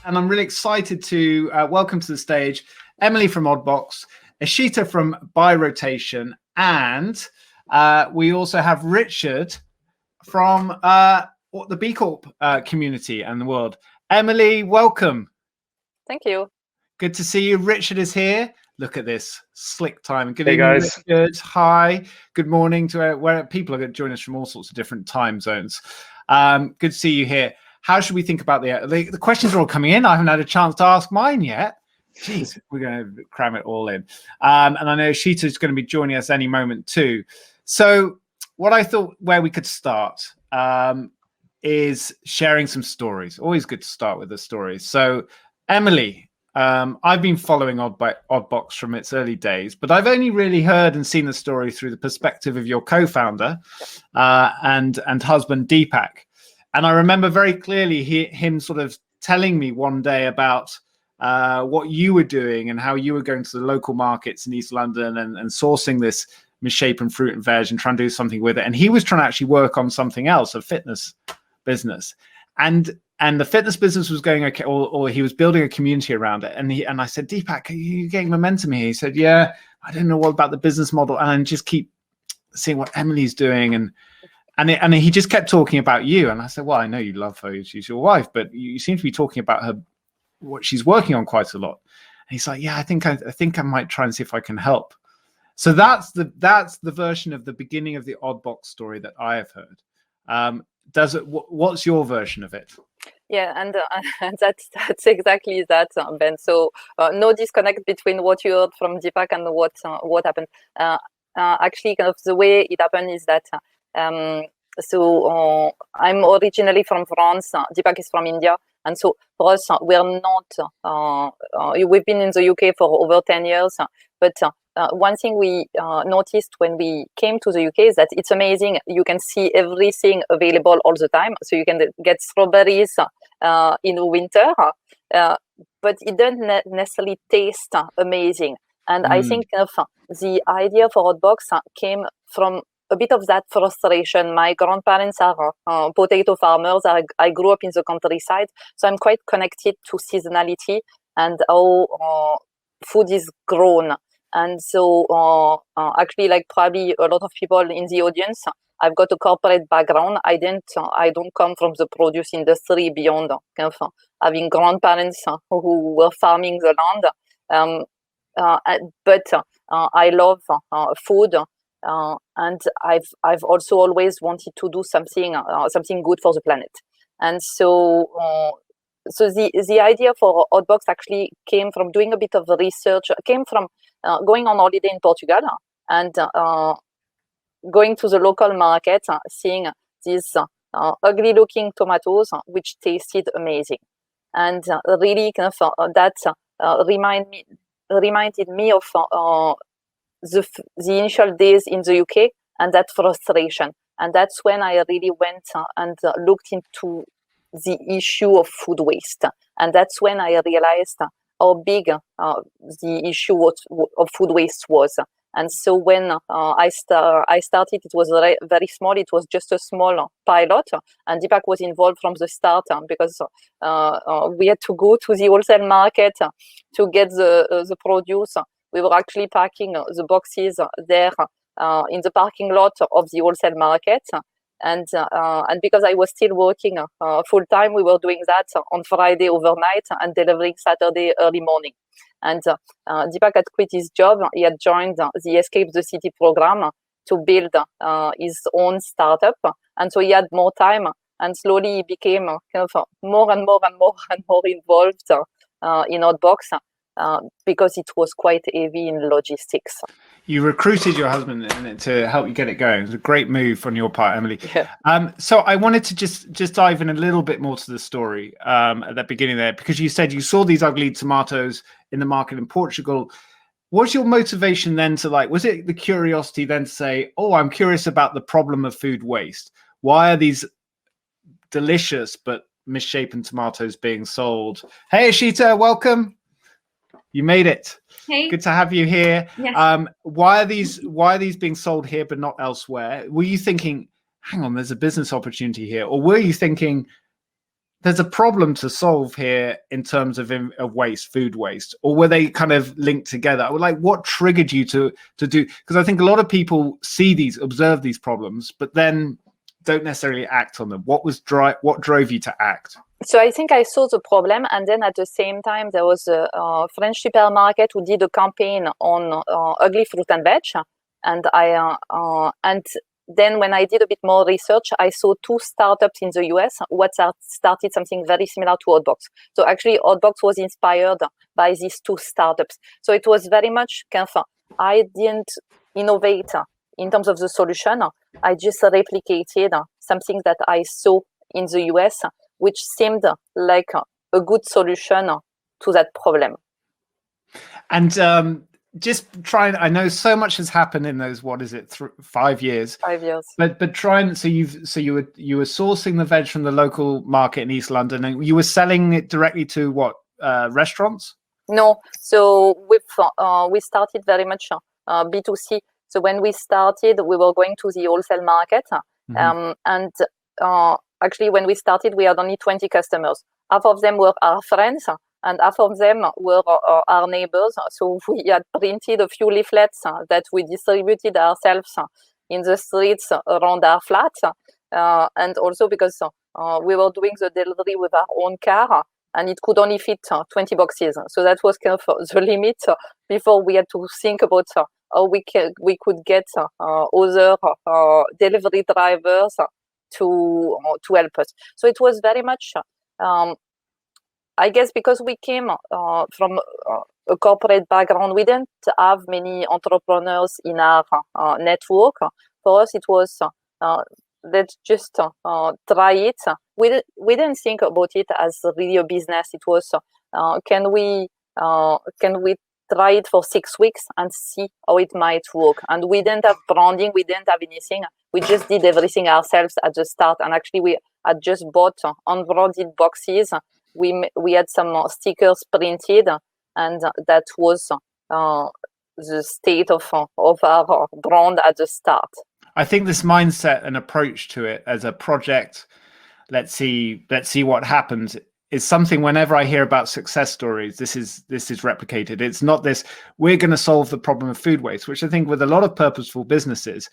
and I'm really excited to welcome to the stage Emilie from Oddbox, Ishita from By Rotation, and we also have Richard from the B Corp community and the world. Emilie, welcome. Thank you. Good to see you. Richard is here. Look at this slick time. Good evening, guys. Richard. Hi. Good morning to where people are going to join us from all sorts of different time zones. Good to see you here. How should we think about the questions are all coming in? I haven't had a chance to ask mine yet. Jeez, we're going to cram it all in. And I know Ishita is going to be joining us any moment too. So what I thought where we could start is sharing some stories. Always good to start with the stories. So Emilie, I've been following Oddbox from its early days, but I've only really heard and seen the story through the perspective of your co-founder and husband Deepak. And I remember very clearly him sort of telling me one day about what you were doing and how you were going to the local markets in East London and sourcing this misshapen fruit and veg and trying to do something with it. And he was trying to actually work on something else, a fitness business. And the fitness business was going okay, or he was building a community around it. And I said, Deepak, are you getting momentum here? He said, yeah, I don't know what about the business model. And I just keep seeing what Emilie's doing. And he just kept talking about you. And I said, well, I know you love her. She's your wife, but you seem to be talking about her, what she's working on quite a lot. And he's like, yeah, I think I might try and see if I can help. So that's the version of the beginning of the Oddbox story that I have heard. What's your version of it? Yeah, and that's exactly that, Ben. So no disconnect between what you heard from Deepak and what happened. Actually, kind of the way it happened is that so I'm originally from France. Deepak is from India, and so for us, we're not. We've been in the UK for over 10 years, but one thing we noticed when we came to the UK is that it's amazing. You can see everything available all the time. So you can get strawberries in the winter, but it doesn't necessarily taste amazing. And I think the idea for Oddbox came from a bit of that frustration. My grandparents are potato farmers. I grew up in the countryside, so I'm quite connected to seasonality and how food is grown. And so actually, like probably a lot of people in the audience, I've got a corporate background. I don't come from the produce industry beyond kind of having grandparents who were farming the land. But I love food, and I've also always wanted to do something good for the planet. And so the idea for Oddbox actually came from doing a bit of research. Came from going on holiday in Portugal and going to the local market, seeing these ugly-looking tomatoes which tasted amazing, and really kind of that reminded me of the initial days in the UK and that frustration. And that's when I really went and looked into the issue of food waste, and that's when I realized how big the issue of food waste was. And so when I started, it was very small. It was just a small pilot, and Deepak was involved from the start because we had to go to the wholesale market to get the produce. We were actually packing the boxes there in the parking lot of the wholesale market. And because I was still working full time, we were doing that on Friday overnight and delivering Saturday early morning. And Deepak had quit his job. He had joined the Escape the City program to build his own startup. And so he had more time, and slowly he became kind of more and more involved in Oddbox because it was quite heavy in logistics. You recruited your husband to help you get it going. It was a great move on your part, Emilie. Yeah. So I wanted to just dive in a little bit more to the story at the beginning there, because you said you saw these ugly tomatoes in the market in Portugal. What's your motivation then to was it the curiosity then to say, oh, I'm curious about the problem of food waste. Why are these delicious but misshapen tomatoes being sold? Hey, Ishita, welcome. You made it. Hey. Good to have you here. Yes. Why are these being sold here but not elsewhere? Were you thinking, hang on, there's a business opportunity here? Or were you thinking, there's a problem to solve here in terms of waste, food waste, or were they kind of linked together? Like, what triggered you to do? Because I think a lot of people observe these problems, but then don't necessarily act on them. What drove you to act? So I think I saw the problem, and then at the same time there was a French supermarket who did a campaign on ugly fruit and veg, and then when I did a bit more research, I saw two startups in the US who started something very similar to Oddbox. So actually Oddbox was inspired by these two startups. So it was very much kind of, I didn't innovate in terms of the solution. I just replicated something that I saw in the US, which seemed like a good solution to that problem. And I know so much has happened in those, 5 years? 5 years. But you were sourcing the veg from the local market in East London, and you were selling it directly to what, restaurants? No, so we started very much B2C. So when we started, we were going to the wholesale market, and actually when we started, we had only 20 customers. Half of them were our friends, and half of them were our neighbors. So we had printed a few leaflets that we distributed ourselves in the streets around our flat, and also because we were doing the delivery with our own car, and it could only fit 20 boxes. So that was kind of the limit before we had to think about how we could get other delivery drivers to help us. So it was very much, I guess, because we came from a corporate background, we didn't have many entrepreneurs in our network. For us, it was let's just try it. We didn't think about it as really a business. It was can we try it for 6 weeks and see how it might work. And we didn't have branding, we didn't have anything. We just did everything ourselves at the start. And actually, we had just bought unbranded boxes. We had some stickers printed, and that was the state of our brand at the start. I think this mindset and approach to it as a project, let's see what happens, is something whenever I hear about success stories, this is replicated. It's not this, we're going to solve the problem of food waste, which I think with a lot of purposeful businesses,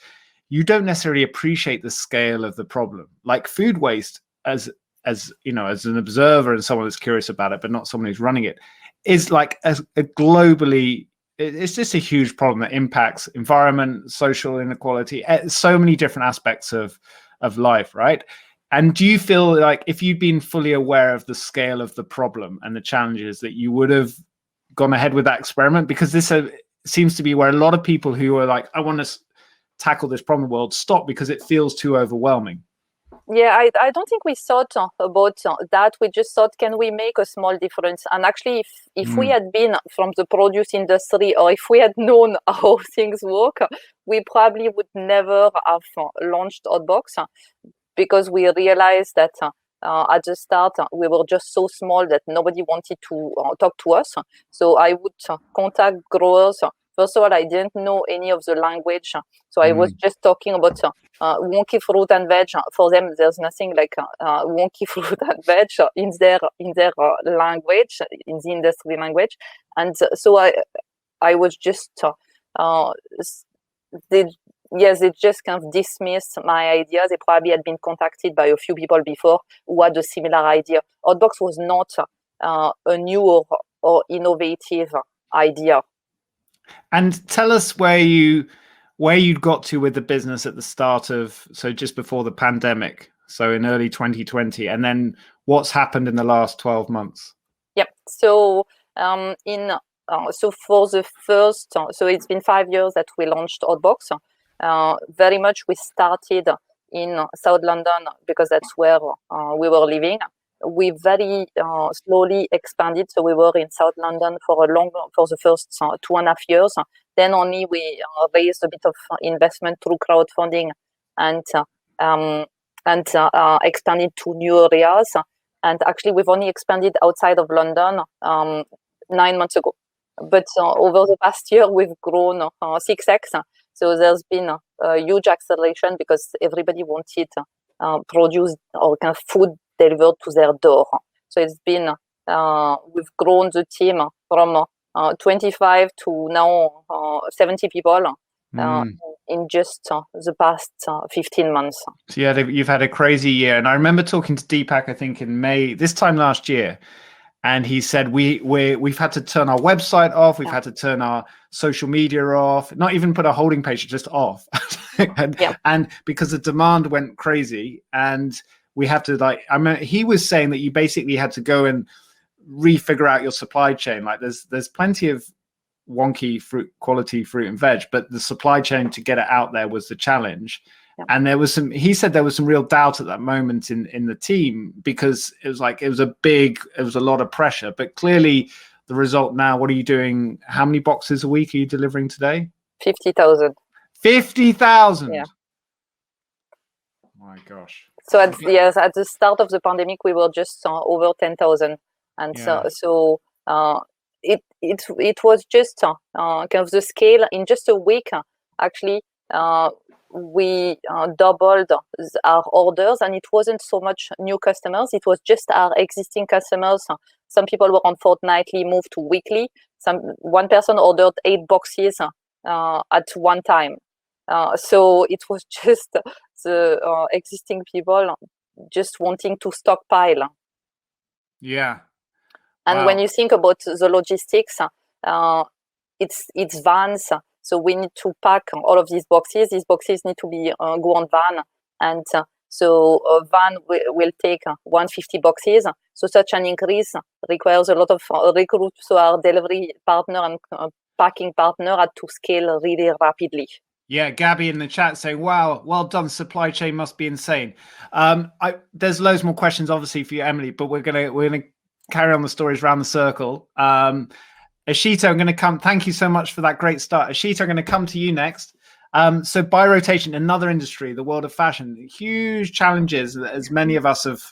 you don't necessarily appreciate the scale of the problem. Like food waste, as you know, as an observer and someone that's curious about it, but not someone who's running it, is like a globally, it's just a huge problem that impacts environment, social inequality, so many different aspects of life, right? And do you feel like if you'd been fully aware of the scale of the problem and the challenges, that you would have gone ahead with that experiment? Because this seems to be where a lot of people who are like, I want to tackle this problem world, stop because it feels too overwhelming. Yeah, I don't think we thought about that. We just thought, can we make a small difference? And actually, if we had been from the produce industry, or if we had known how things work, we probably would never have launched Oddbox, because we realized that at the start, we were just so small that nobody wanted to talk to us. So I would contact growers. First of all, I didn't know any of the language. So I was just talking about wonky fruit and veg. For them, there's nothing like wonky fruit and veg in their language, in the industry language. And so I was just, they just kind of dismissed my idea. They probably had been contacted by a few people before who had a similar idea. Oddbox was not a new or innovative idea. And tell us where you got to with the business at the start of, so just before the pandemic, so in early 2020, and then what's happened in the last 12 months? Yep. So so for the first, so it's been 5 years that we launched Oddbox. Very much we started in South London because that's where we were living. We very slowly expanded. So we were in South London for the first 2.5 years. Then only we raised a bit of investment through crowdfunding and expanded to new areas. And actually, we've only expanded outside of London 9 months ago. But over the past year, we've grown 6x. So there's been a huge acceleration because everybody wanted produce or kind of food delivered to their door. So it's been, we've grown the team from 25 to now 70 people in just the past 15 months. So yeah, you've had a crazy year. And I remember talking to Deepak, I think in May, this time last year, and he said, we've had to turn our website off. We've had to turn our social media off, not even put a holding page, just off. And because the demand went crazy, and we have to I mean, he was saying that you basically had to go and refigure out your supply chain. Like there's plenty of wonky quality fruit and veg, but the supply chain to get it out there was the challenge. And there was he said there was some real doubt at that moment in the team, because it was a lot of pressure. But clearly the result now, what are you doing? How many boxes a week are you delivering today? 50,000. 50,000. Yeah. My gosh. So at the start of the pandemic, we were just over 10,000, and so it was just kind of the scale in just a week. Actually, we doubled our orders, and it wasn't so much new customers. It was just our existing customers. Some people were on fortnightly, moved to weekly. One person ordered 8 boxes at one time. So it was just the existing people just wanting to stockpile. Yeah. And when you think about the logistics, it's vans. So we need to pack all of these boxes. These boxes need to be go on van, and so a van will take 150 boxes. So such an increase requires a lot of recruits. So our delivery partner and packing partner had to scale really rapidly. Yeah, Gabby in the chat saying, wow, well done. Supply chain must be insane. There's loads more questions, obviously, for you, Emilie, but we're gonna carry on the stories around the circle. Ashita, I'm going to come. Thank you so much for that great start. Ashita, I'm going to come to you next. So by rotation, another industry, the world of fashion, huge challenges, as many of us have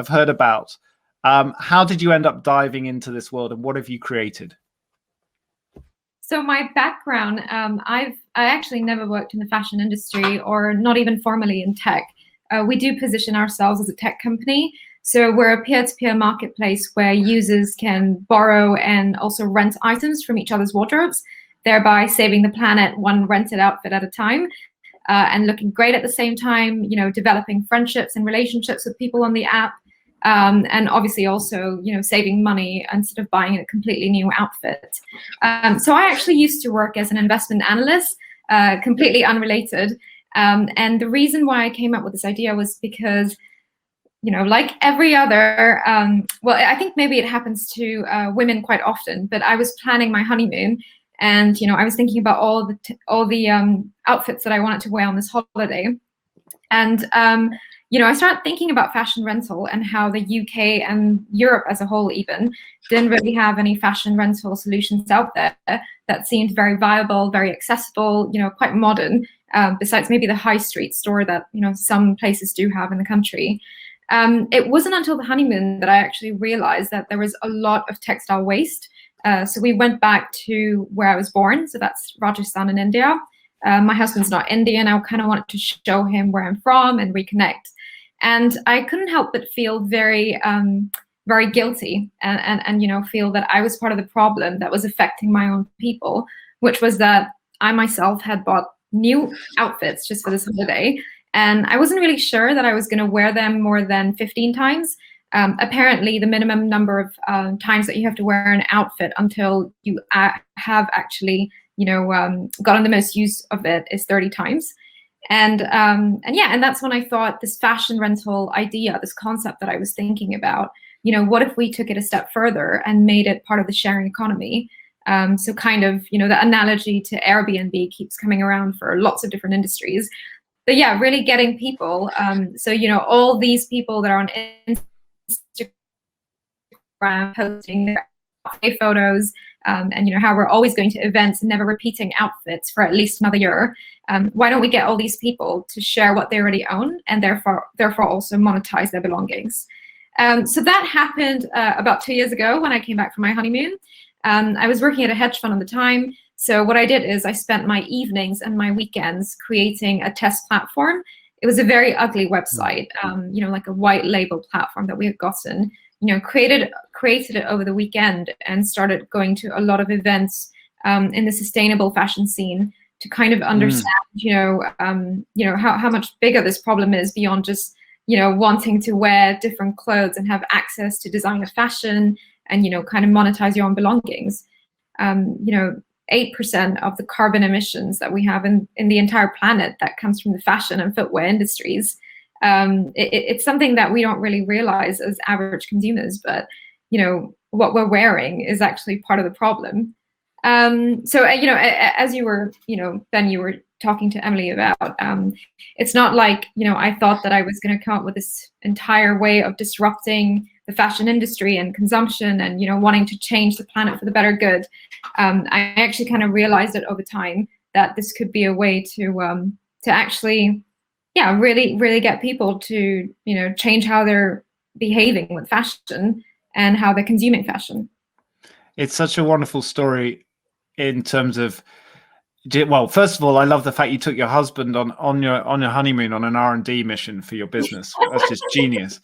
heard about. How did you end up diving into this world, and what have you created? So my background, I actually never worked in the fashion industry, or not even formally in tech. We do position ourselves as a tech company. So we're a peer-to-peer marketplace where users can borrow and also rent items from each other's wardrobes, thereby saving the planet one rented outfit at a time, and looking great at the same time, developing friendships and relationships with people on the app, and obviously also, saving money instead of buying a completely new outfit. So I actually used to work as an investment analyst, completely unrelated. And the reason why I came up with this idea was because, like every other, well, I think maybe it happens to women quite often, but I was planning my honeymoon, and I was thinking about all the outfits that I wanted to wear on this holiday, and I started thinking about fashion rental and how the UK and Europe as a whole even didn't really have any fashion rental solutions out there that seemed very viable, very accessible, quite modern, besides maybe the high street store that some places do have in the country. It wasn't until the honeymoon that I actually realized that there was a lot of textile waste. So we went back to where I was born. So that's Rajasthan in India. My husband's not Indian. I kind of wanted to show him where I'm from and reconnect. And I couldn't help but feel very, very guilty and feel that I was part of the problem that was affecting my own people, which was that I myself had bought new outfits just for this holiday. And I wasn't really sure that I was going to wear them more than 15 times. Apparently, the minimum number of times that you have to wear an outfit until you have actually, gotten the most use of it is 30 times. And that's when I thought this fashion rental idea, this concept that I was thinking about, what if we took it a step further and made it part of the sharing economy? So kind of, the analogy to Airbnb keeps coming around for lots of different industries. But yeah, really getting people. So, all these people that are on Instagram posting their photos, and how we're always going to events and never repeating outfits for at least another year. Why don't we get all these people to share what they already own and therefore also monetize their belongings? So that happened about 2 years ago when I came back from my honeymoon. I was working at a hedge fund at the time. So what I did is I spent my evenings and my weekends creating a test platform. it was a very ugly website, like a white label platform that we had gotten. Created it over the weekend and started going to a lot of events in the sustainable fashion scene to kind of understand, how much bigger this problem is beyond just, wanting to wear different clothes and have access to designer fashion and, kind of monetize your own belongings. 8% of the carbon emissions that we have in the entire planet that comes from the fashion and footwear industries. It's something that we don't really realize as average consumers, but what we're wearing is actually part of the problem. So as you were, Ben, you were talking to Emilie about, it's not like, I thought that I was going to come up with this entire way of disrupting the fashion industry and consumption and, wanting to change the planet for the better good. I actually kind of realized it over time that this could be a way to actually, really get people to, change how they're behaving with fashion and how they're consuming fashion. It's such a wonderful story in terms of, well, first of all, I love the fact you took your husband on your honeymoon on an R&D mission for your business. That's just genius.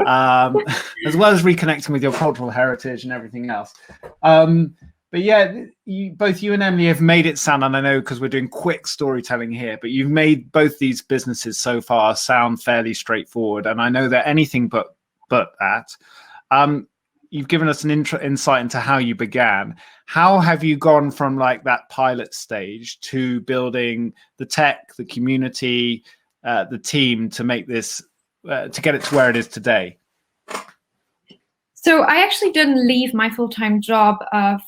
As well as reconnecting with your cultural heritage and everything else. But yeah, both you and Emilie have made it sound, and I know because we're doing quick storytelling here, but you've made both these businesses so far sound fairly straightforward. And I know they're anything but that. You've given us an insight into how you began. How have you gone from like that pilot stage to building the tech, the community, the team to make this, to get it to where it is today? So I actually didn't leave my full-time job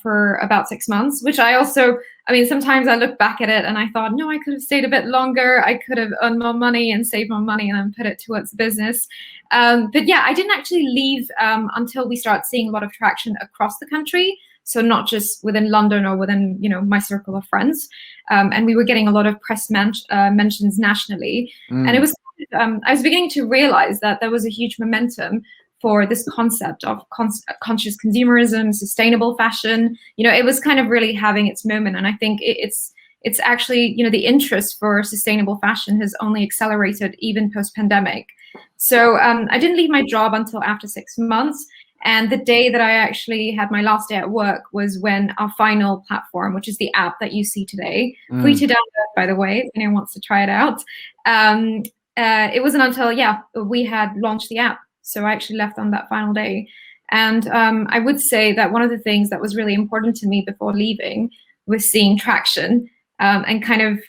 for about 6 months, which sometimes I look back at it and I thought, no, I could have stayed a bit longer. I could have earned more money and saved more money and then put it towards the business. But yeah, I didn't actually leave until we started seeing a lot of traction across the country. So not just within London or within, my circle of friends. And we were getting a lot of press mentions nationally. And it was, I was beginning to realize that there was a huge momentum for this concept of conscious consumerism, sustainable fashion. It was kind of really having its moment. And I think it's actually, the interest for sustainable fashion has only accelerated even post-pandemic. So I didn't leave my job until after 6 months. And the day that I actually had my last day at work was when our final platform, which is the app that you see today, free to download, by the way, if anyone wants to try it out. It wasn't until, we had launched the app. So I actually left on that final day. And I would say that one of the things that was really important to me before leaving was seeing traction and kind of,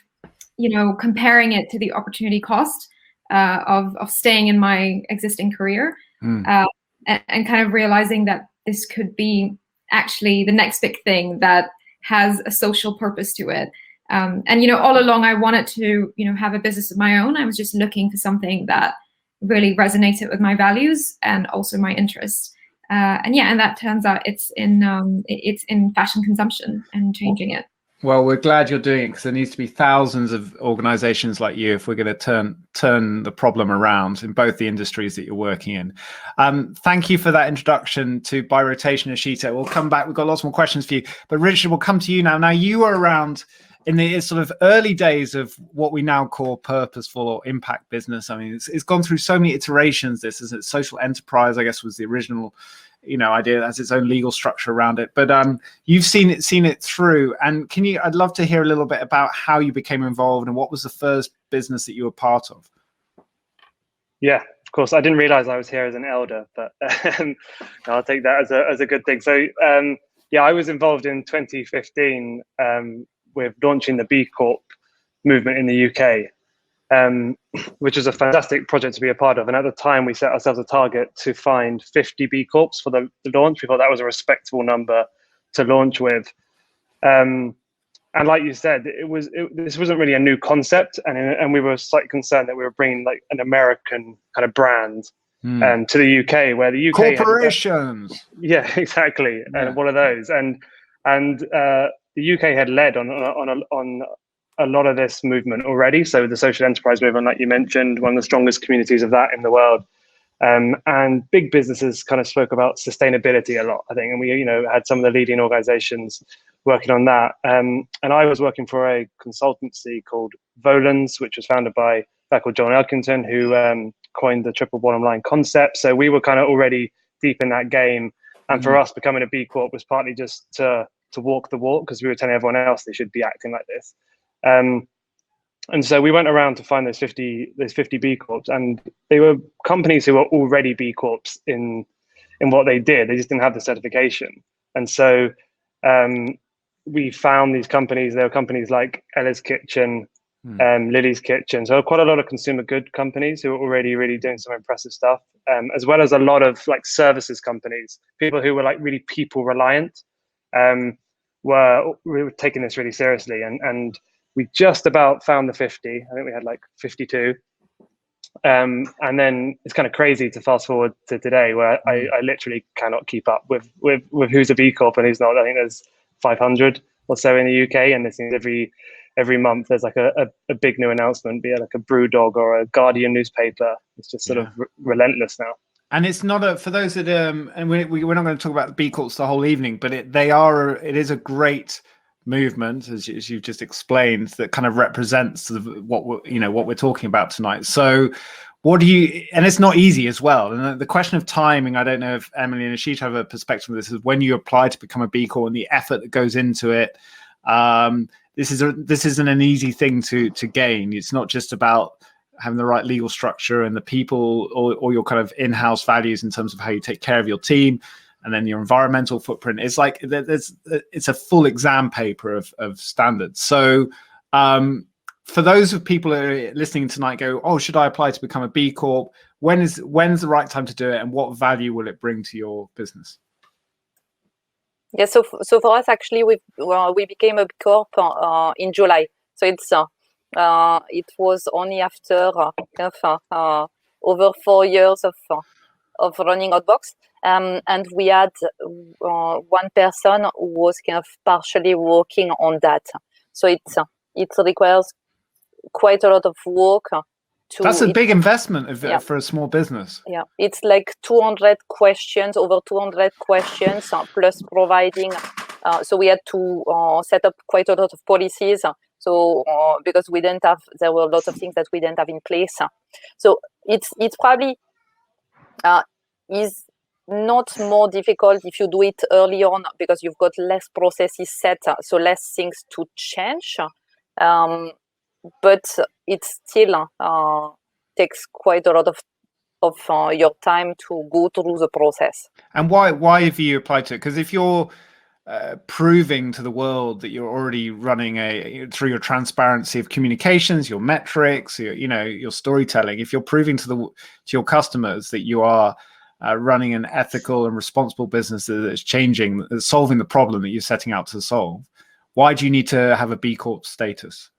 comparing it to the opportunity cost of staying in my existing career and kind of realizing that this could be actually the next big thing that has a social purpose to it. And, all along I wanted to, have a business of my own. I was just looking for something that really resonated with my values and also my interests. And that turns out it's in fashion consumption and changing it. Well, we're glad you're doing it because there needs to be thousands of organizations like you if we're going to turn the problem around in both the industries that you're working in. Thank you for that introduction to By Rotation, Ashita. We'll come back. We've got lots more questions for you. But Richard, we'll come to you now. Now, you were around in the sort of early days of what we now call purposeful or impact business. I mean, it's gone through so many iterations. This is social enterprise, I guess, was the original, idea. It has its own legal structure around it. But you've seen it through. And I'd love to hear a little bit about how you became involved and what was the first business that you were part of. Yeah, of course. I didn't realize I was here as an elder, but I'll take that as a good thing. So I was involved in 2015 with launching the B Corp movement in the UK, which was a fantastic project to be a part of. And at the time, we set ourselves a target to find 50 B Corps for the launch. We thought that was a respectable number to launch with. And like you said, this wasn't really a new concept, and we were slightly concerned that we were bringing like an American kind of brand to the UK, where the UK corporations. Yeah, exactly, Yeah. and one of those, and the UK had led on a lot of this movement already. So the social enterprise movement, like you mentioned, one of the strongest communities of that in the world. And big businesses kind of spoke about sustainability a lot, I think. And we, had some of the leading organizations working on that. And I was working for a consultancy called Volans, which was founded by guy called John Elkington, who coined the triple bottom line concept. So we were kind of already deep in that game. And for us, becoming a B Corp was partly just to walk the walk, because we were telling everyone else they should be acting like this. And so we went around to find those 50 B Corps, and they were companies who were already B Corps in what they did. They just didn't have the certification. And so we found these companies. There were companies like Ella's Kitchen, Lily's Kitchen. So quite a lot of consumer good companies who were already really doing some impressive stuff, as well as a lot of like services companies, people who were like really people reliant. We were taking this really seriously, and we just about found the 50. I think we had like 52. And then it's kind of crazy to fast forward to today, where I literally cannot keep up with who's a B Corp and who's not. I think there's 500 or so in the UK, and it seems every month there's like a big new announcement, be it like a Brewdog or a Guardian newspaper. It's just sort of relentless now. And it's not for those that and we're not going to talk about the B Corps the whole evening, but it is a great movement, as you've just explained, that kind of represents what we're talking about tonight. So and it's not easy as well. And the question of timing, I don't know if Emilie and Ashita have a perspective of this, is when you apply to become a B Corp and the effort that goes into it. This isn't an easy thing to gain. It's not just about having the right legal structure and the people or your kind of in-house values in terms of how you take care of your team, and then your environmental footprint. It's like it's a full exam paper of standards. So for those of people who are listening tonight, go, oh, should I apply to become a B Corp? When's the right time to do it, and what value will it bring to your business? Yeah, so for us, actually, we became a B Corp in July. So it was only after over 4 years of running Oddbox. And we had one person who was kind of partially working on that. So it requires quite a lot of work. That's a big investment for a small business. Yeah, it's like 200 questions, over 200 questions, plus providing. So we had to set up quite a lot of policies. So because there were a lot of things that we didn't have in place. So it's probably is not more difficult if you do it early on, because you've got less processes set, so less things to change. But it still takes quite a lot of your time to go through the process. And why have you applied to it? Because if you're proving to the world that you're already running through your transparency of communications, your metrics, your storytelling, if you're proving to your customers that you are running an ethical and responsible business that's solving the problem that you're setting out to solve, why do you need to have a B Corp status?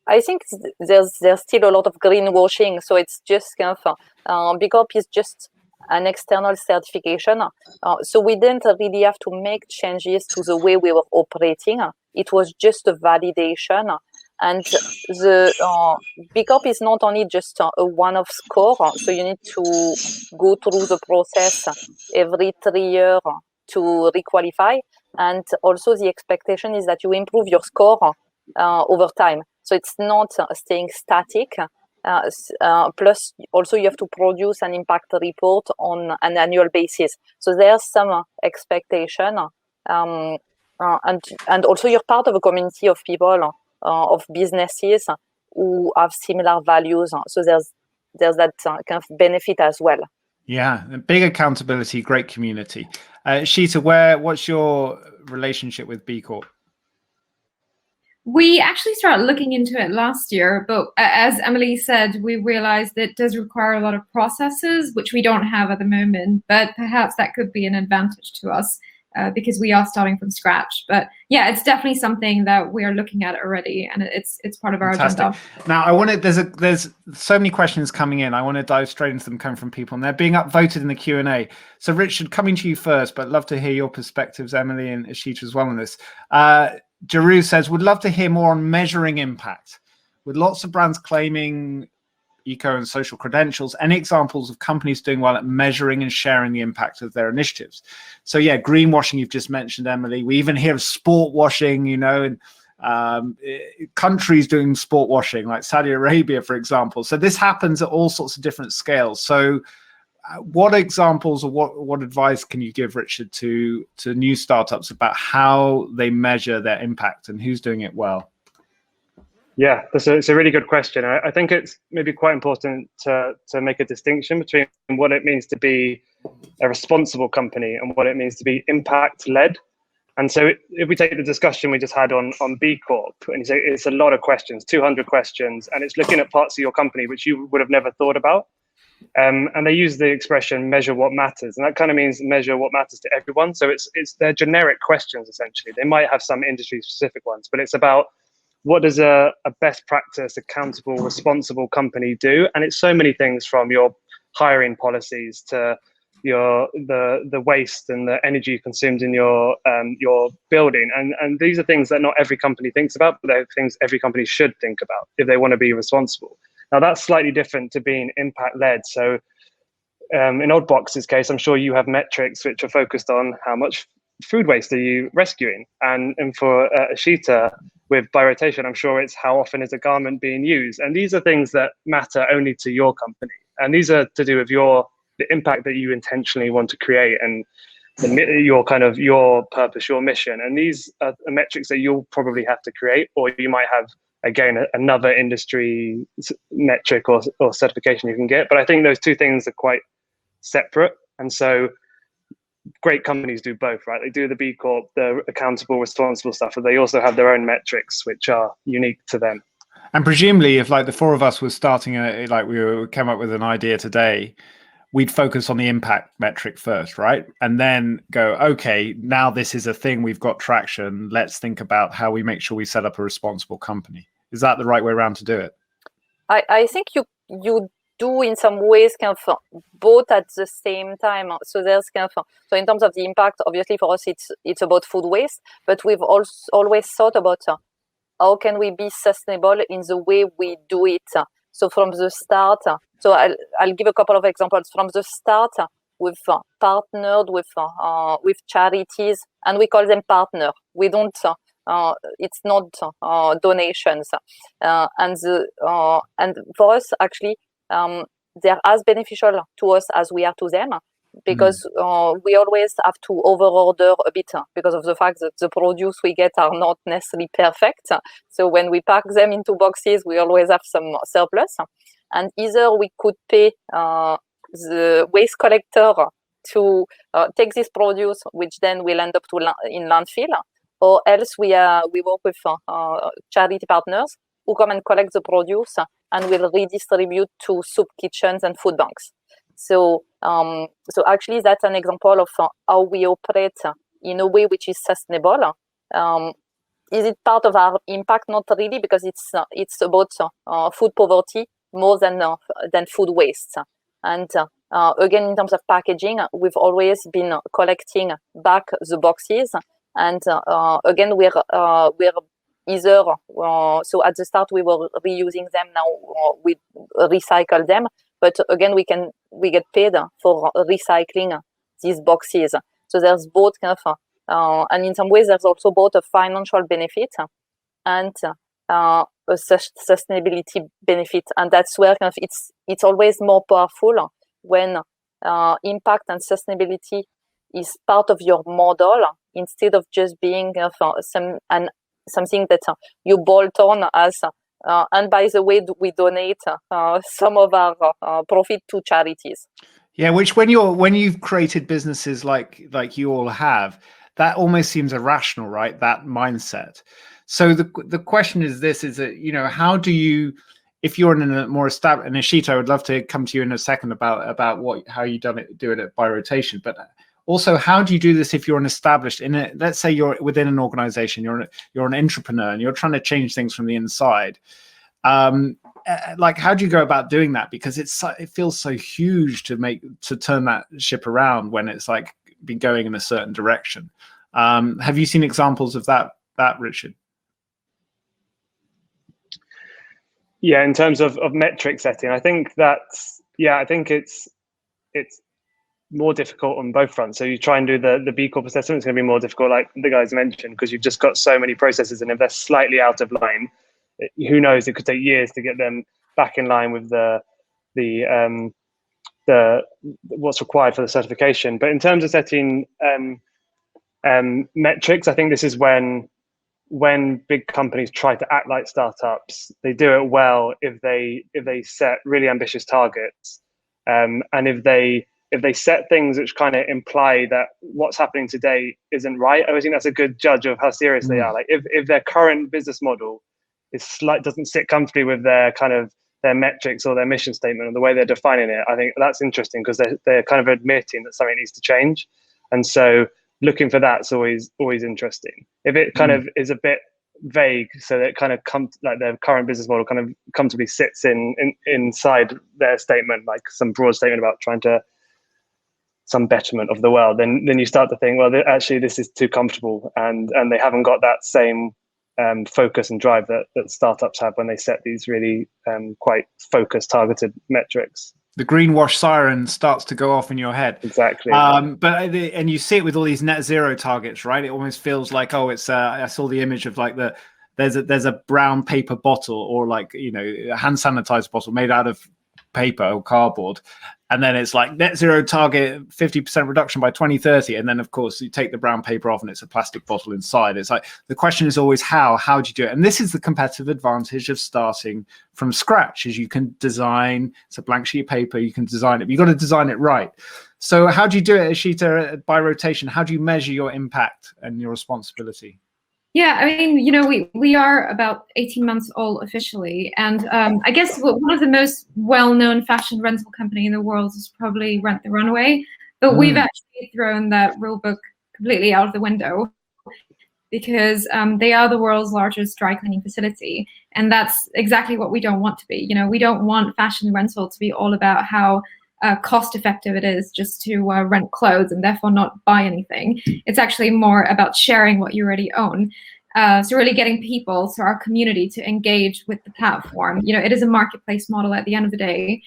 I think there's still a lot of greenwashing. So it's just kind of B Corp is just an external certification. So we didn't really have to make changes to the way we were operating. It was just a validation. And the B Corp is not only just a one-off score, so you need to go through the process every 3 years to requalify. And also the expectation is that you improve your score over time. So it's not staying static. Plus, also you have to produce an impact report on an annual basis. So there's some expectation. And also you're part of a community of people, of businesses who have similar values. So there's that kind of benefit as well. Yeah, big accountability, great community. Ashita, what's your relationship with B Corp? We actually started looking into it last year, but as Emilie said, we realized that it does require a lot of processes, which we don't have at the moment, but perhaps that could be an advantage to us because we are starting from scratch. But yeah, it's definitely something that we are looking at already, and it's part of our agenda. Now, there's so many questions coming in. I want to dive straight into them coming from people, and they're being upvoted in the Q&A. So Richard, coming to you first, but I'd love to hear your perspectives, Emilie and Ashita as well on this. Jaru says, would love to hear more on measuring impact. With lots of brands claiming eco and social credentials, any examples of companies doing well at measuring and sharing the impact of their initiatives? So yeah, greenwashing, you've just mentioned, Emilie. We even hear of sport washing, and countries doing sport washing, like Saudi Arabia, for example. So this happens at all sorts of different scales. So what examples or what advice can you give, Richard, to new startups about how they measure their impact and who's doing it well? Yeah, it's a really good question. I think it's maybe quite important to make a distinction between what it means to be a responsible company and what it means to be impact-led. And so if we take the discussion we just had on B Corp, and you say it's a lot of questions, 200 questions, and it's looking at parts of your company which you would have never thought about. And they use the expression measure what matters, and that kind of means measure what matters to everyone. So it's their generic questions, essentially. They might have some industry specific ones, but it's about what does a best practice, accountable, responsible company do? And it's so many things, from your hiring policies to the waste and the energy consumed in your building. And these are things that not every company thinks about, but they're things every company should think about if they want to be responsible. Now that's slightly different to being impact-led. So in Oddbox's case, I'm sure you have metrics which are focused on how much food waste are you rescuing, and for Ashita with by rotation, I'm sure it's how often is a garment being used. And these are things that matter only to your company, and these are to do with the impact that you intentionally want to create and your purpose, your mission. And these are the metrics that you'll probably have to create, or you might have, again, another industry metric or certification you can get. But I think those two things are quite separate. And so great companies do both, right? They do the B Corp, the accountable, responsible stuff, but they also have their own metrics, which are unique to them. And presumably, if like the four of us were starting, we came up with an idea today, we'd focus on the impact metric first, right? And then go, okay, now this is a thing, we've got traction. Let's think about how we make sure we set up a responsible company. Is that the right way around to do it? I think you do in some ways kind of both at the same time. So there's kind of so in terms of the impact, obviously for us it's about food waste, but we've also always thought about how can we be sustainable in the way we do it. So from the start, so I'll give a couple of examples. From the start, we've partnered with charities, and we call them partner. We don't. It's not donations, and for us actually. They're as beneficial to us as we are to them, because we always have to overorder a bit because of the fact that the produce we get are not necessarily perfect. So when we pack them into boxes, we always have some surplus. And either we could pay the waste collector to take this produce, which then will end up in landfill, or else we work with charity partners who come and collect the produce and will redistribute to soup kitchens and food banks. So actually that's an example of how we operate in a way which is sustainable. Is it part of our impact? Not really, because it's about food poverty more than food waste. And again, in terms of packaging, we've always been collecting back the boxes, and again we're either so at the start we were reusing them, now we recycle them, but again we get paid for recycling these boxes. So there's both kind of and in some ways there's also both a financial benefit and a sustainability benefit, and that's where kind of it's always more powerful when impact and sustainability is part of your model instead of just being something that you bolt on as and by the way we donate some of our profit to charities. Yeah, which when you've created businesses like you all have, that almost seems irrational, right? That mindset. So the question is this: is that, you know, how do you, if you're in a more established, and Ashita, I would love to come to you in a second about how you do it by rotation, but also how do you do this if you're let's say you're within an organization, you're an entrepreneur and you're trying to change things from the inside. Like, how do you go about doing that? Because it feels so huge to turn that ship around when it's like been going in a certain direction. Have you seen examples of that, Richard? Yeah, in terms of metric setting, I think it's more difficult on both fronts. So you try and do the B Corp assessment, it's going to be more difficult, like the guys mentioned, because you've just got so many processes, and if they're slightly out of line, who knows, it could take years to get them back in line with the what's required for the certification. But in terms of setting metrics, I think this is when big companies try to act like startups. They do it well if they set really ambitious targets, and if they set things which kind of imply that what's happening today isn't right. I think that's a good judge of how serious they are. Like if their current business model doesn't sit comfortably with their metrics or their mission statement or the way they're defining it, I think that's interesting, because they're kind of admitting that something needs to change. And so looking for that's always interesting. If it kind of is a bit vague, so that it kind of like their current business model kind of comfortably sits inside their statement, like some broad statement about trying to some betterment of the world, then you start to think, well, actually this is too comfortable, and they haven't got that same focus and drive that startups have when they set these really quite focused, targeted metrics. The greenwash siren starts to go off in your head. Exactly. And you see it with all these net zero targets, right? It almost feels like, oh, it's I saw the image of like there's a brown paper bottle, or like, you know, a hand sanitizer bottle made out of paper or cardboard, and then it's like net zero target 50% reduction by 2030, and then of course you take the brown paper off and it's a plastic bottle inside. It's like the question is always how do you do it? And this is the competitive advantage of starting from scratch, is you can design, it's a blank sheet of paper, you can design it, but you've got to design it right. So how do you do it, Ishita, by rotation? How do you measure your impact and your responsibility? Yeah, I mean, you know, we are about 18 months old officially. And I guess one of the most well-known fashion rental company in the world is probably Rent the Runway. But we've actually thrown that rule book completely out of the window, because they are the world's largest dry cleaning facility. And that's exactly what we don't want to be. You know, we don't want fashion rental to be all about how cost effective it is just to rent clothes and therefore not buy anything. It's actually more about sharing what you already own. So really getting people, so our community, to engage with the platform. You know, it is a marketplace model at the end of the day.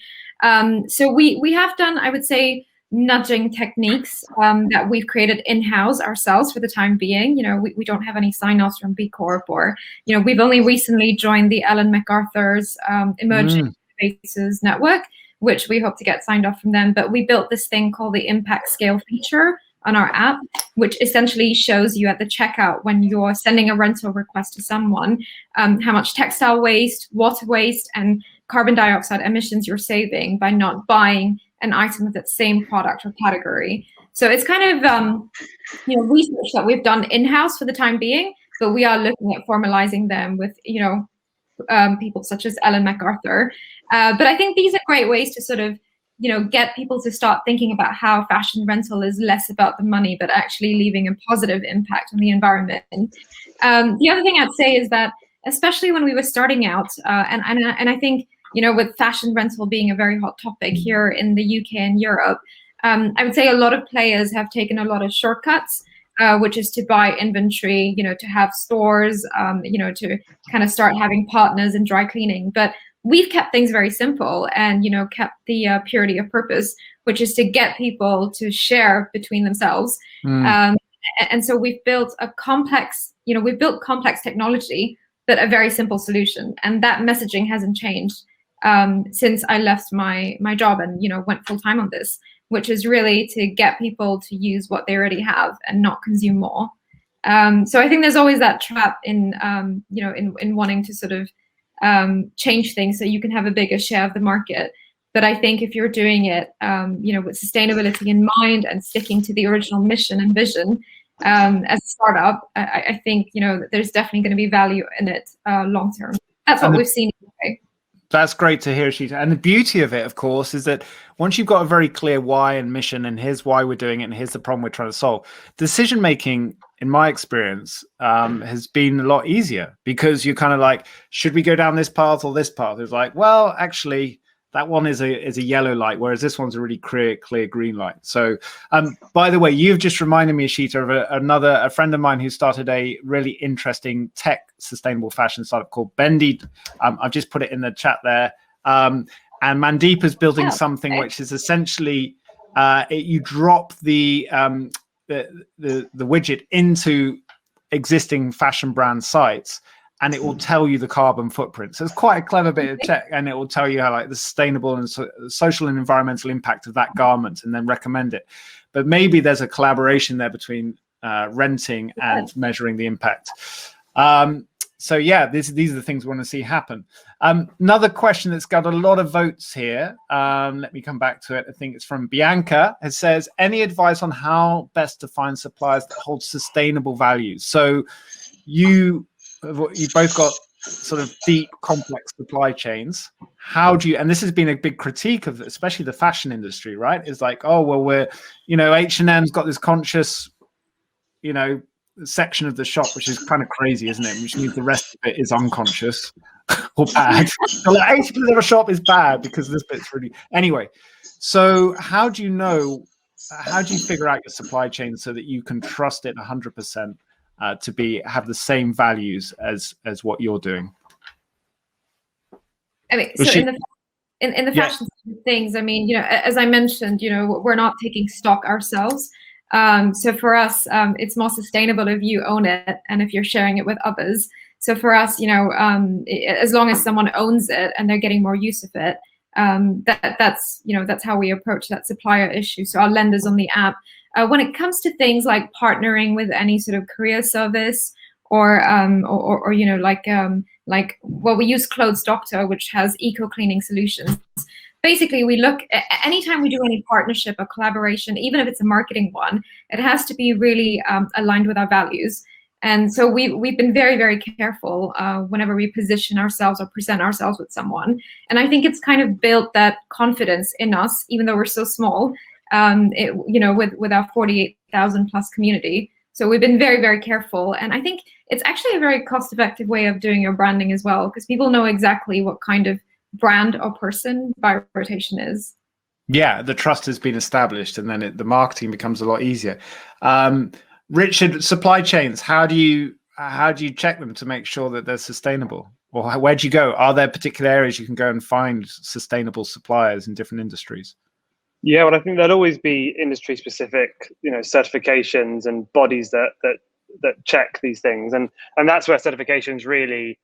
So we have done, I would say, nudging techniques that we've created in-house ourselves for the time being. You know, we don't have any sign-offs from B Corp, or, you know, we've only recently joined the Ellen MacArthur's Emerging Spaces Network, which we hope to get signed off from them. But we built this thing called the impact scale feature on our app, which essentially shows you at the checkout, when you're sending a rental request to someone, how much textile waste, water waste, and carbon dioxide emissions you're saving by not buying an item of that same product or category. So it's kind of you know, research that we've done in-house for the time being, but we are looking at formalizing them with, you know, people such as Ellen MacArthur. But I think these are great ways to sort of, you know, get people to start thinking about how fashion rental is less about the money, but actually leaving a positive impact on the environment. The other thing I'd say is that, especially when we were starting out, and I think, you know, with fashion rental being a very hot topic here in the UK and Europe, I would say a lot of players have taken a lot of shortcuts, which is to buy inventory, you know, to have stores, you know, to kind of start having partners in dry cleaning. But we've kept things very simple and, you know, kept the purity of purpose, which is to get people to share between themselves. And so we've built a complex, you know, we've built complex technology, but a very simple solution. And that messaging hasn't changed since I left my job and, you know, went full time on this, which is really to get people to use what they already have and not consume more. So I think there's always that trap in, you know, in wanting to sort of change things so you can have a bigger share of the market. But I think if you're doing it, you know, with sustainability in mind and sticking to the original mission and vision as a startup, I think, you know, there's definitely going to be value in it long term. That's what we've seen. That's great to hear, Ishita. And the beauty of it, of course, is that once you've got a very clear why and mission, and here's why we're doing it, and here's the problem we're trying to solve, decision making, in my experience, has been a lot easier, because you're kind of like, should we go down this path or this path? It's like, well, actually, that one is a yellow light, whereas this one's a really clear green light. So, by the way, you've just reminded me, Ishita, of a friend of mine who started a really interesting tech sustainable fashion startup called Bendy. I've just put it in the chat there. And Mandeep is building something which is essentially you drop the widget into existing fashion brand sites, and it will tell you the carbon footprint. So it's quite a clever bit of tech, and it will tell you how like the sustainable and social and environmental impact of that garment, and then recommend it. But maybe there's a collaboration there between renting and measuring the impact. So yeah, these are the things we want to see happen. Another question that's got a lot of votes here. Let me come back to it. I think it's from Bianca. It says, any advice on how best to find suppliers that hold sustainable values? So you both got sort of deep, complex supply chains. How do you, and this has been a big critique of especially the fashion industry, right? It's like, oh, well, we're, H&M's got this conscious, section of the shop, which is kind of crazy, isn't it? Which means the rest of it is unconscious or bad. So like 80% of a shop is bad because this bit's really, anyway. So how do you figure out your supply chain so that you can trust it 100% to have the same values as what you're doing? I mean, so in the fashion side of things, I mean, as I mentioned, we're not taking stock ourselves. So for us, it's more sustainable if you own it and if you're sharing it with others. So for us, as long as someone owns it and they're getting more use of it, that's how we approach that supplier issue. So our lenders on the app. When it comes to things like partnering with any sort of courier service or we use Clothes Doctor, which has eco cleaning solutions. Basically, we look anytime we do any partnership or collaboration, even if it's a marketing one, it has to be really aligned with our values. And so we've been very, very careful whenever we position ourselves or present ourselves with someone. And I think it's kind of built that confidence in us, even though we're so small, with our 48,000 plus community. So we've been very, very careful. And I think it's actually a very cost-effective way of doing your branding as well, because people know exactly what kind of brand or person by rotation is. Yeah, the trust has been established, and then the marketing becomes a lot easier. Richard, supply chains, how do you check them to make sure that they're sustainable? Or where do you go? Are there particular areas you can go and find sustainable suppliers in different industries? Yeah, well, I think there'll always be industry specific, certifications and bodies that check these things, and that's where certifications really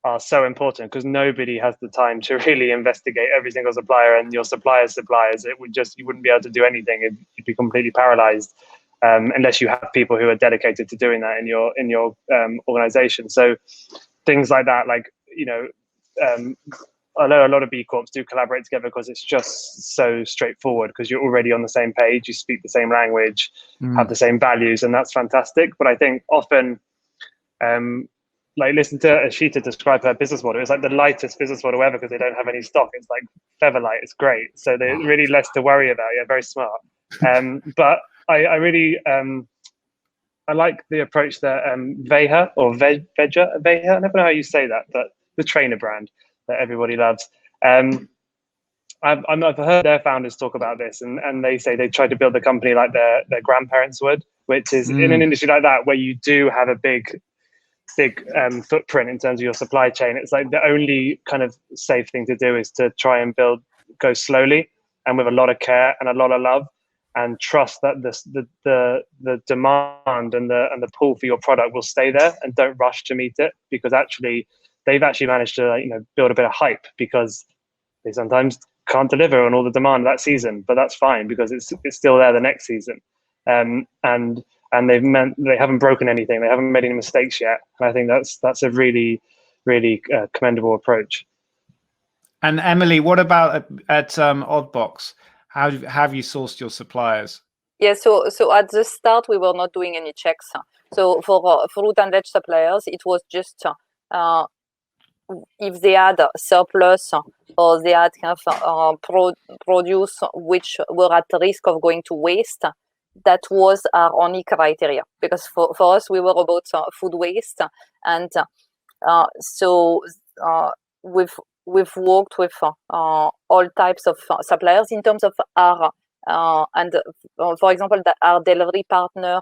are so important, because nobody has the time to really investigate every single supplier and your suppliers. You wouldn't be able to do anything. You'd be completely paralyzed unless you have people who are dedicated to doing that in your organization. So things like that, I know a lot of B Corps do collaborate together because it's just so straightforward, because you're already on the same page, you speak the same language, have the same values, and that's fantastic. But I think often, listen to Ashita describe her business model. It's like the lightest business model ever because they don't have any stock. It's like feather light. It's great. So they're really less to worry about. Yeah, very smart. But I really I like the approach that Veja or Veja, I never know how you say that, but the trainer brand that everybody loves. I've heard their founders talk about this, and they say they try to build the company like their grandparents would, which is in an industry like that where you do have a big footprint in terms of your supply chain. It's like the only kind of safe thing to do is to try and go slowly and with a lot of care and a lot of love, and trust that the demand and the pull for your product will stay there, and don't rush to meet it, because they've actually managed to build a bit of hype, because they sometimes can't deliver on all the demand that season, but that's fine because it's still there the next season. And they haven't broken anything. They haven't made any mistakes yet. And I think that's a really, really commendable approach. And Emilie, what about at Oddbox? How have you sourced your suppliers? Yeah, so at the start we were not doing any checks. So for fruit and veg suppliers, it was just if they had surplus or they had kind of produce which were at risk of going to waste. That was our only criteria, because for us we were about food waste, and so we've worked with all types of suppliers in terms of our for example, our delivery partner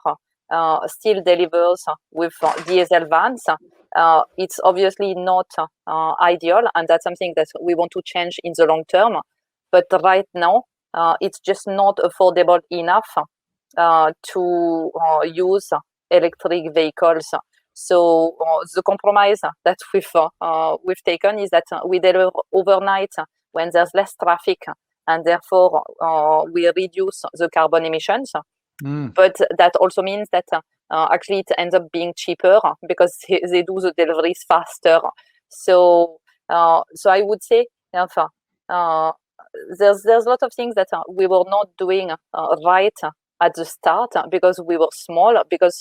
still delivers with diesel vans. It's obviously not ideal, and that's something that we want to change in the long term. But right now, it's just not affordable enough to use electric vehicles. So the compromise that we've taken is that we deliver overnight when there's less traffic, and therefore we reduce the carbon emissions. But that also means that actually it ends up being cheaper because they do the deliveries faster. So I would say there's a lot of things that we were not doing right at the start because we were small, because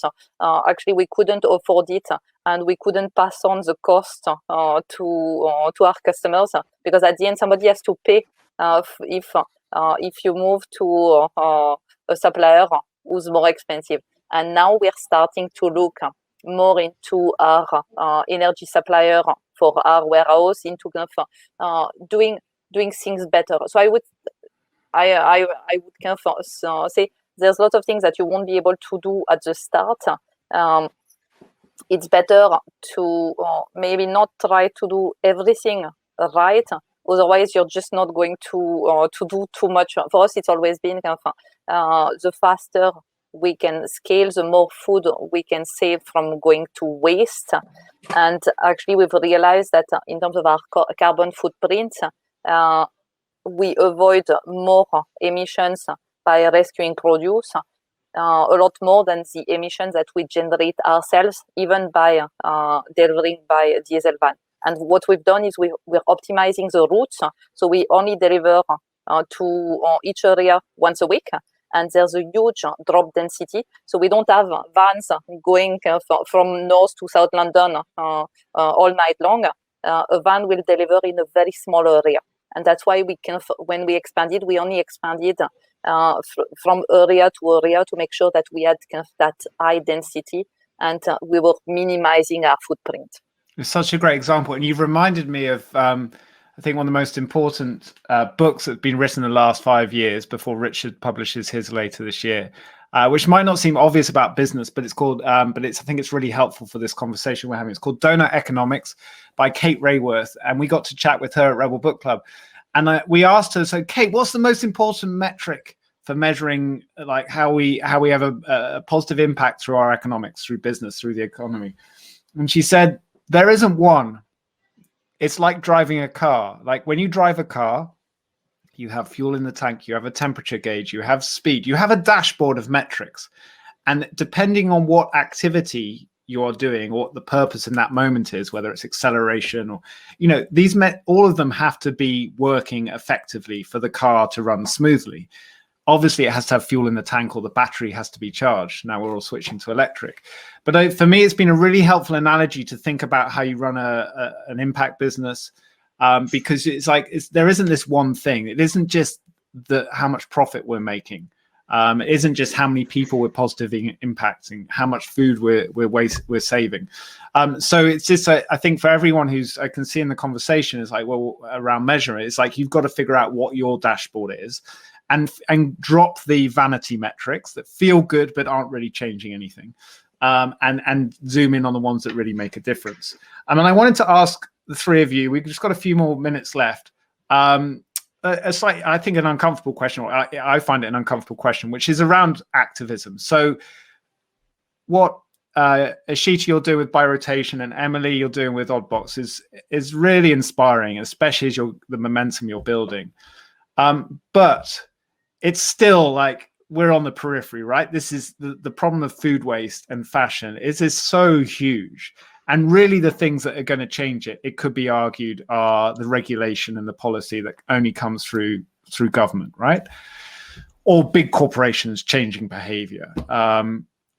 actually we couldn't afford it and we couldn't pass on the cost to our customers, because at the end somebody has to pay if you move to a supplier who's more expensive. And now we're starting to look more into our energy supplier for our warehouse, into kind of doing things better. So I would kind of say there's a lot of things that you won't be able to do at the start. It's better to maybe not try to do everything right. Otherwise, you're just not going to do too much. For us, it's always been kind of the faster we can scale, the more food we can save from going to waste. And actually, we've realized that in terms of our carbon footprint, we avoid more emissions by rescuing produce, a lot more than the emissions that we generate ourselves, even by delivering by diesel van. And what we've done is we're optimizing the routes. So we only deliver to each area once a week. And there's a huge drop density. So we don't have vans going from north to south London all night long. A van will deliver in a very small area. And that's why when we expanded, we only expanded from area to area to make sure that we had kind of that high density and we were minimizing our footprint. It's such a great example. And you've reminded me of, I think, one of the most important books that's been written in the last 5 years before Richard publishes his later this year, which might not seem obvious about business, but it's called, I think it's really helpful for this conversation we're having. It's called Donut Economics by Kate Raworth. And we got to chat with her at Rebel Book Club. And we asked her, so Kate, what's the most important metric for measuring like how we have a positive impact through our economics, through business, through the economy? And she said, there isn't one. It's like driving a car. Like when you drive a car, you have fuel in the tank, you have a temperature gauge, you have speed, you have a dashboard of metrics. And depending on what activity you are doing or what the purpose in that moment is, whether it's acceleration or, all of them have to be working effectively for the car to run smoothly. Obviously, it has to have fuel in the tank or the battery has to be charged. Now we're all switching to electric. But for me, it's been a really helpful analogy to think about how you run an impact business, because it's like there isn't this one thing. It isn't just how much profit we're making. It isn't just how many people we're positively impacting, how much food we're saving. So it's just, I think for everyone I can see in the conversation, is like, well, around measuring, it's like you've got to figure out what your dashboard is. And drop the vanity metrics that feel good but aren't really changing anything, and zoom in on the ones that really make a difference. And I wanted to ask the three of you, we've just got a few more minutes left, a slight, I think, an uncomfortable question, or I find it an uncomfortable question, which is around activism. So what Ashita you're doing with Birotation and Emilie you're doing with Oddbox is really inspiring, especially as the momentum you're building. But it's still like we're on the periphery, right? This is the problem of food waste and fashion is so huge. And really the things that are going to change it could be argued, are the regulation and the policy that only comes through government, right? Or big corporations changing behavior.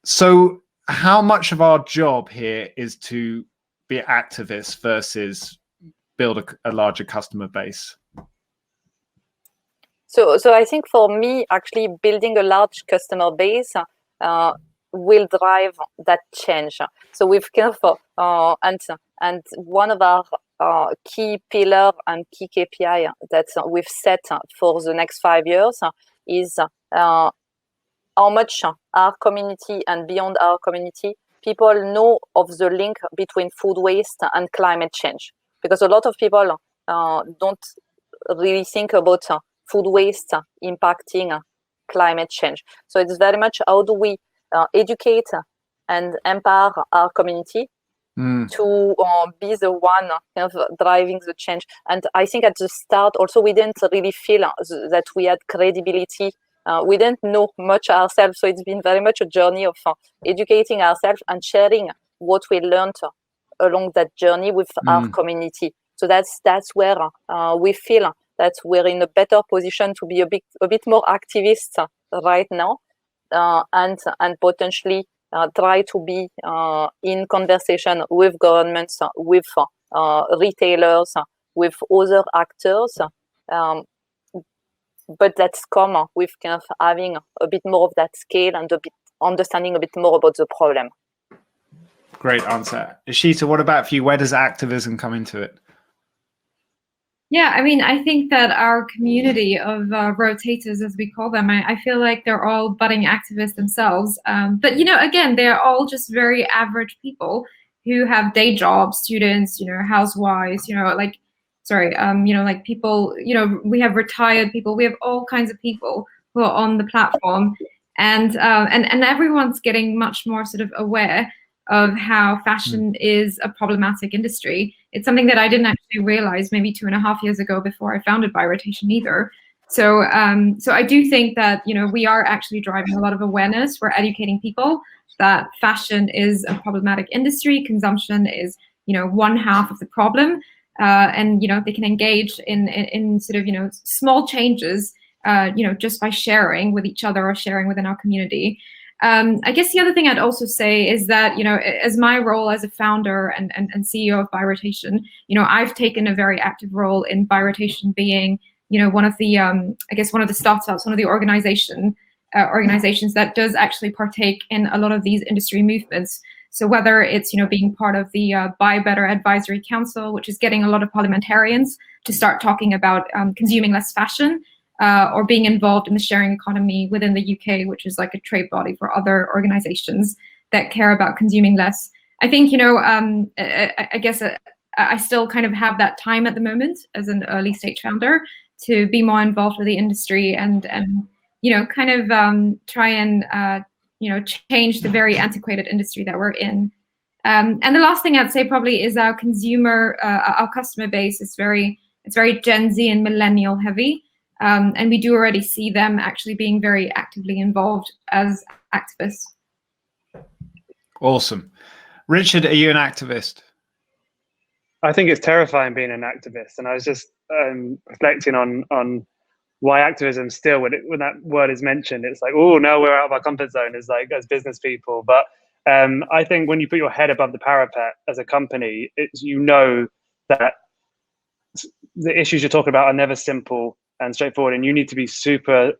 So how much of our job here is to be activists versus build a larger customer base? So I think for me, actually building a large customer base will drive that change. So we've kind of and one of our key pillar and key KPI that we've set for the next 5 years is how much our community and beyond our community people know of the link between food waste and climate change, because a lot of people don't really think about food waste impacting climate change. So it's very much how do we educate and empower our community to be the one kind of driving the change. And I think at the start also we didn't really feel that we had credibility. We didn't know much ourselves, so it's been very much a journey of educating ourselves and sharing what we learned along that journey with our community. So that's where we feel that we're in a better position to be a bit more activist right now, and potentially try to be in conversation with governments, with retailers, with other actors. But that's come with kind of having a bit more of that scale and a bit understanding a bit more about the problem. Great answer. Ishita, what about for you? Where does activism come into it? Yeah, I mean, I think that our community of rotators, as we call them, I feel like they're all budding activists themselves. But, you know, again, they're all just very average people who have day jobs, students, you know, housewives, you know, like, sorry, you know, like people, you know, we have retired people, we have all kinds of people who are on the platform, and everyone's getting much more sort of aware of how fashion is a problematic industry. It's something that I didn't actually realize maybe 2.5 years ago before I founded By Rotation either. So so I do think that, you know, we are actually driving a lot of awareness. We're educating people that fashion is a problematic industry. Consumption is, you know, one half of the problem. And, you know, they can engage in sort of, you know, small changes, you know, just by sharing with each other or sharing within our community. I guess the other thing I'd also say is that, you know, as my role as a founder and CEO of By Rotation, you know, I've taken a very active role in By Rotation being, you know, one of the, I guess one of the startups, one of the organizations that does actually partake in a lot of these industry movements. So whether it's, you know, being part of the Buy Better Advisory Council, which is getting a lot of parliamentarians to start talking about consuming less fashion, or being involved in the sharing economy within the UK, which is like a trade body for other organizations that care about consuming less. I think, you know, I guess I still kind of have that time at the moment as an early stage founder to be more involved with the industry and you know, kind of try and, you know, change the very antiquated industry that we're in. And the last thing I'd say probably is our customer base is it's very Gen Z and millennial heavy. And we do already see them actually being very actively involved as activists. Awesome. Richard, are you an activist? I think it's terrifying being an activist. And I was just reflecting on why activism still, when that word is mentioned, it's like, oh, no, we're out of our comfort zone as business people. But I think when you put your head above the parapet as a company, you know that the issues you're talking about are never simple and straightforward, and you need to be super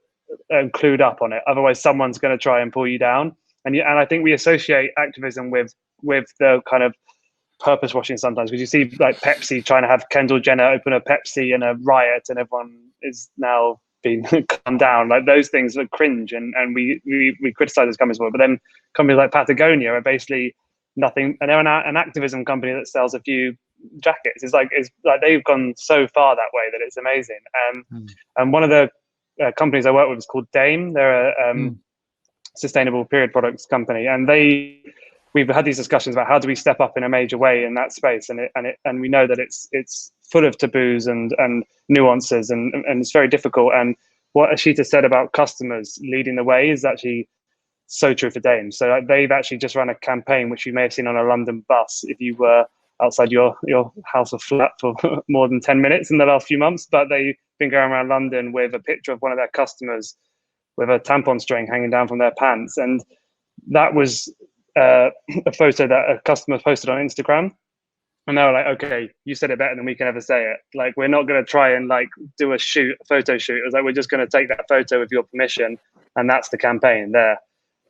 clued up on it. Otherwise, someone's going to try and pull you down. And I think we associate activism with the kind of purpose washing sometimes, because you see like Pepsi trying to have Kendall Jenner open a Pepsi in a riot, and everyone is now being calmed down. Like those things are cringe, and we criticize those companies for it. But then companies like Patagonia are basically nothing, and they're an activism company that sells a few jackets. It's like they've gone so far that way that it's amazing. And one of the companies I work with is called Dame. They're a sustainable period products company, and we've had these discussions about how do we step up in a major way in that space, and we know that it's full of taboos and nuances, and it's very difficult. And what Ishita said about customers leading the way is actually so true for Dame. So they've actually just run a campaign, which you may have seen on a London bus if you were outside your house or flat for more than 10 minutes in the last few months. But they've been going around London with a picture of one of their customers with a tampon string hanging down from their pants. And that was a photo that a customer posted on Instagram. And they were like, okay, you said it better than we can ever say it. Like, we're not going to try and like do a photo shoot. It was like, we're just going to take that photo with your permission. And that's the campaign there.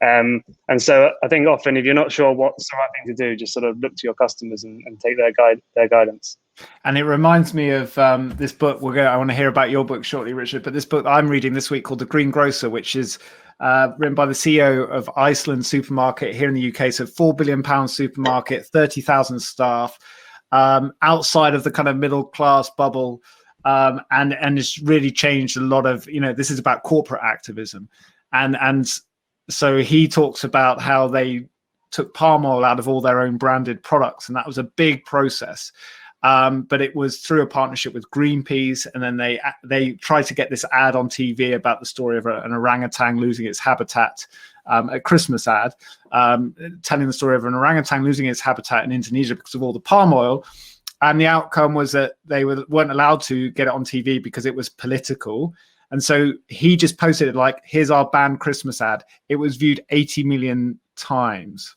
And so I think often if you're not sure what's the right thing to do, just sort of look to your customers and take their guidance. And it reminds me of this book. I want to hear about your book shortly, Richard. But this book I'm reading this week called The Green Grocer, which is written by the CEO of Iceland Supermarket here in the UK. So £4 billion supermarket, 30,000 staff, outside of the kind of middle class bubble. and it's really changed a lot of, this is about corporate activism. And so he talks about how they took palm oil out of all their own branded products, and that was a big process. But it was through a partnership with Greenpeace, and then they tried to get this ad on TV about the story of an orangutan losing its habitat, a Christmas ad, telling the story of an orangutan losing its habitat in Indonesia because of all the palm oil. And the outcome was that they weren't allowed to get it on TV because it was political. And so he just posted it like, here's our banned Christmas ad. It was viewed 80 million times.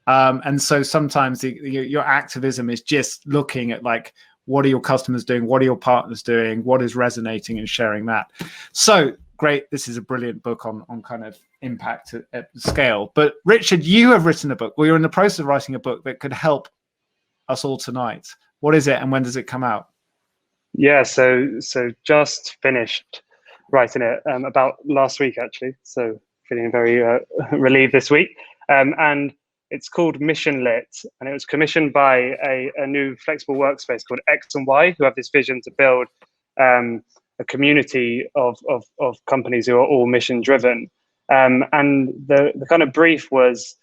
And so sometimes your activism is just looking at like, what are your customers doing? What are your partners doing? What is resonating, and sharing that. So great. This is a brilliant book on kind of impact at scale. But Richard, you have written a book. Well, you're in the process of writing a book that could help us all tonight. What is it, and when does it come out? Yeah, so just finished writing it about last week, actually. So feeling very relieved this week. And it's called Mission Lit, and it was commissioned by a new flexible workspace called X and Y, who have this vision to build a community of companies who are all mission driven. And the kind of brief was,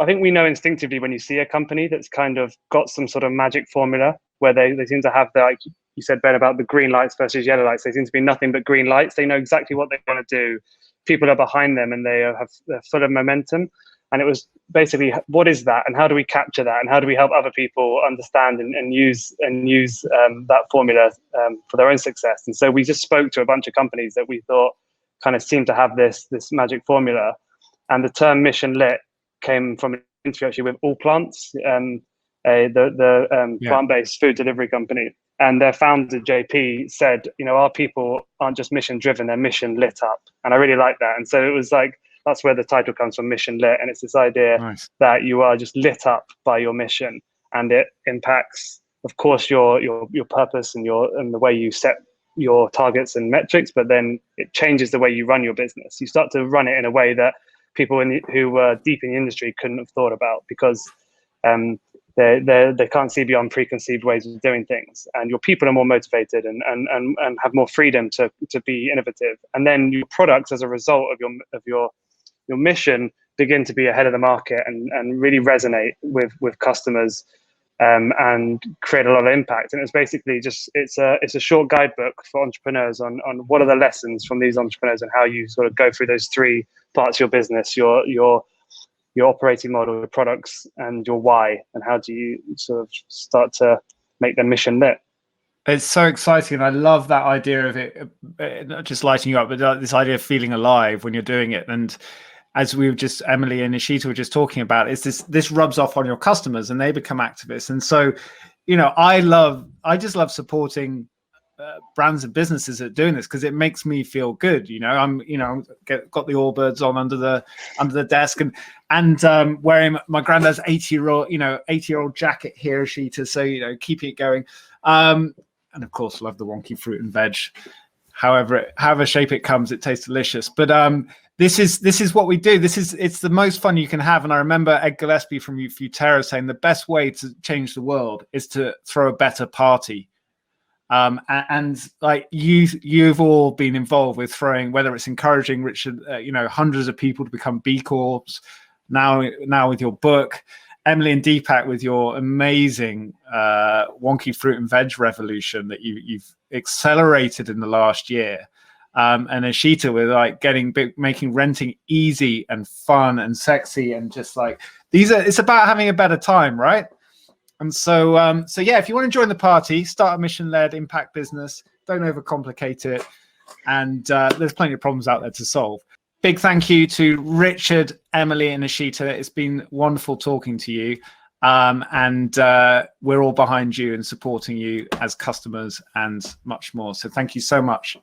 I think we know instinctively when you see a company that's kind of got some sort of magic formula where they seem to have the, like you said, Ben, about the green lights versus yellow lights. They seem to be nothing but green lights. They know exactly what they want to do. People are behind them, and they're full of momentum. And it was basically, what is that, and how do we capture that, and how do we help other people understand and use that formula for their own success? And so we just spoke to a bunch of companies that we thought kind of seemed to have this magic formula. And the term Mission Lit came from an interview actually with All Plants, the plant-based food delivery company. And their founder, JP, said, our people aren't just mission driven, they're mission lit up. And I really like that. And so it was like, that's where the title comes from, Mission Lit. And it's this idea that you are just lit up by your mission, and it impacts, of course, your purpose and the way you set your targets and metrics, but then it changes the way you run your business. You start to run it in a way that people who were deep in the industry couldn't have thought about, because they can't see beyond preconceived ways of doing things, and your people are more motivated and have more freedom to be innovative. And then your products, as a result of your mission, begin to be ahead of the market and really resonate with customers, and create a lot of impact. And it was basically it's a short guidebook for entrepreneurs on what are the lessons from these entrepreneurs and how you sort of go through those three parts of your business: your operating model, your products, and your why, and how do you sort of start to make them mission lit. It's so exciting, and I love that idea of it not just lighting you up, but this idea of feeling alive when you're doing it. And as Emilie and Ishita were just talking about, this rubs off on your customers and they become activists. And so, I just love supporting brands and businesses that are doing this, because it makes me feel good. I'm got the Allbirds on under the desk, and wearing my granddad's 80-year-old jacket here, Ishita. So keep it going. And of course, love the wonky fruit and veg. However shape it comes, it tastes delicious. But this is what we do. It's the most fun you can have. And I remember Ed Gillespie from Futera saying the best way to change the world is to throw a better party. And like you've all been involved with throwing, whether it's encouraging Richard, hundreds of people to become B Corps, now with your book, Emilie and Deepak with your amazing wonky fruit and veg revolution that you've accelerated in the last year, and Ishita with like making renting easy and fun and sexy, and just like it's about having a better time, right? And so yeah, if you want to join the party, start a mission-led impact business. Don't overcomplicate it, and there's plenty of problems out there to solve. Big thank you to Richard, Emilie, and Ishita. It's been wonderful talking to you, and we're all behind you and supporting you as customers and much more. So thank you so much.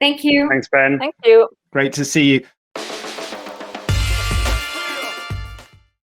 Thank you. Thanks, Ben. Thank you. Great to see you.